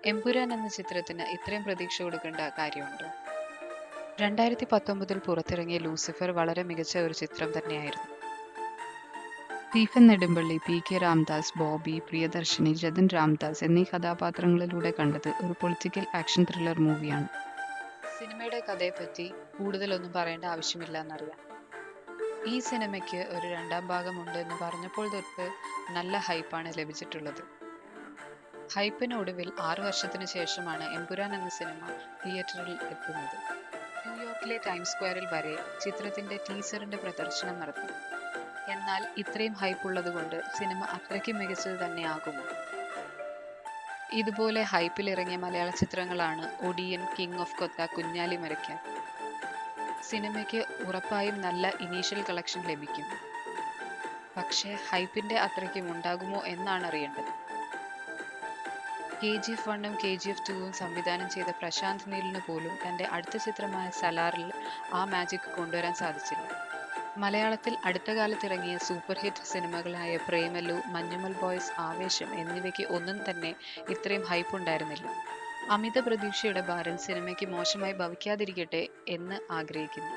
എമ്പുരാൻ എന്ന ചിത്രത്തിന് ഇത്രയും പ്രതീക്ഷ കൊടുക്കേണ്ട കാര്യമുണ്ടോ? 2019 പുറത്തിറങ്ങിയ ലൂസിഫർ വളരെ മികച്ച ഒരു ചിത്രം തന്നെയായിരുന്നു. Stephen Nedumpally, P K. Ramdas, Bobby, Priyadarshini, Jathin Ramdas എന്നീ കഥാപാത്രങ്ങളിലൂടെ കണ്ടത് ഒരു പൊളിറ്റിക്കൽ ആക്ഷൻ ത്രില്ലർ മൂവിയാണ്. സിനിമയുടെ കഥയെപ്പറ്റി കൂടുതലൊന്നും പറയേണ്ട ആവശ്യമില്ല എന്നറിയാം. ഈ സിനിമയ്ക്ക് ഒരു രണ്ടാം ഭാഗമുണ്ട് എന്ന് പറഞ്ഞപ്പോൾ തൊട്ട് നല്ല ഹൈപ്പാണ് ലഭിച്ചിട്ടുള്ളത്. ഹൈപ്പിനൊടുവിൽ 6 വർഷത്തിന് ശേഷമാണ് എമ്പുരാൻ എന്ന സിനിമ തിയേറ്ററിൽ എത്തുന്നത്. ന്യൂയോർക്കിലെ ടൈംസ് സ്ക്വയറിൽ വരെ ചിത്രത്തിന്റെ ടീസറിന്റെ പ്രദർശനം നടത്തി. എന്നാൽ ഇത്രയും ഹൈപ്പ് ഉള്ളതുകൊണ്ട് സിനിമ അത്രയ്ക്ക് മികച്ചത് തന്നെയാകുമോ? ഇതുപോലെ ഹൈപ്പിൽ ഇറങ്ങിയ മലയാള ചിത്രങ്ങളാണ് ഒടിയൻ, കിങ് ഓഫ് കൊത്ത, കുഞ്ഞാലി മരയ്ക്കാൻ. സിനിമയ്ക്ക് ഉറപ്പായും നല്ല ഇനീഷ്യൽ കളക്ഷൻ ലഭിക്കും. പക്ഷേ ഹൈപ്പിന്റെ അത്രയ്ക്കും ഉണ്ടാകുമോ എന്നാണ് അറിയേണ്ടത്. KGF 1 ഉം KGF 2 ഉം സംവിധാനം ചെയ്ത പ്രശാന്ത് നീലിന് പോലും തന്റെ അടുത്ത ചിത്രമായ സലാറിൽ ആ മാജിക് കൊണ്ടുവരാൻ സാധിച്ചില്ല. മലയാളത്തിൽ അടുത്ത കാലത്തിറങ്ങിയ സൂപ്പർ ഹിറ്റ് സിനിമകളായ പ്രേമലു, മഞ്ഞുമൽ ബോയ്സ്, ആവേശം എന്നിവയ്ക്ക് ഒന്നും തന്നെ ഇത്രയും ഹൈപ്പ് ഉണ്ടായിരുന്നില്ല. അമിത പ്രതീക്ഷയുടെ ഭാരം സിനിമയ്ക്ക് മോശമായി ഭവിക്കാതിരിക്കട്ടെ എന്ന് ആഗ്രഹിക്കുന്നു.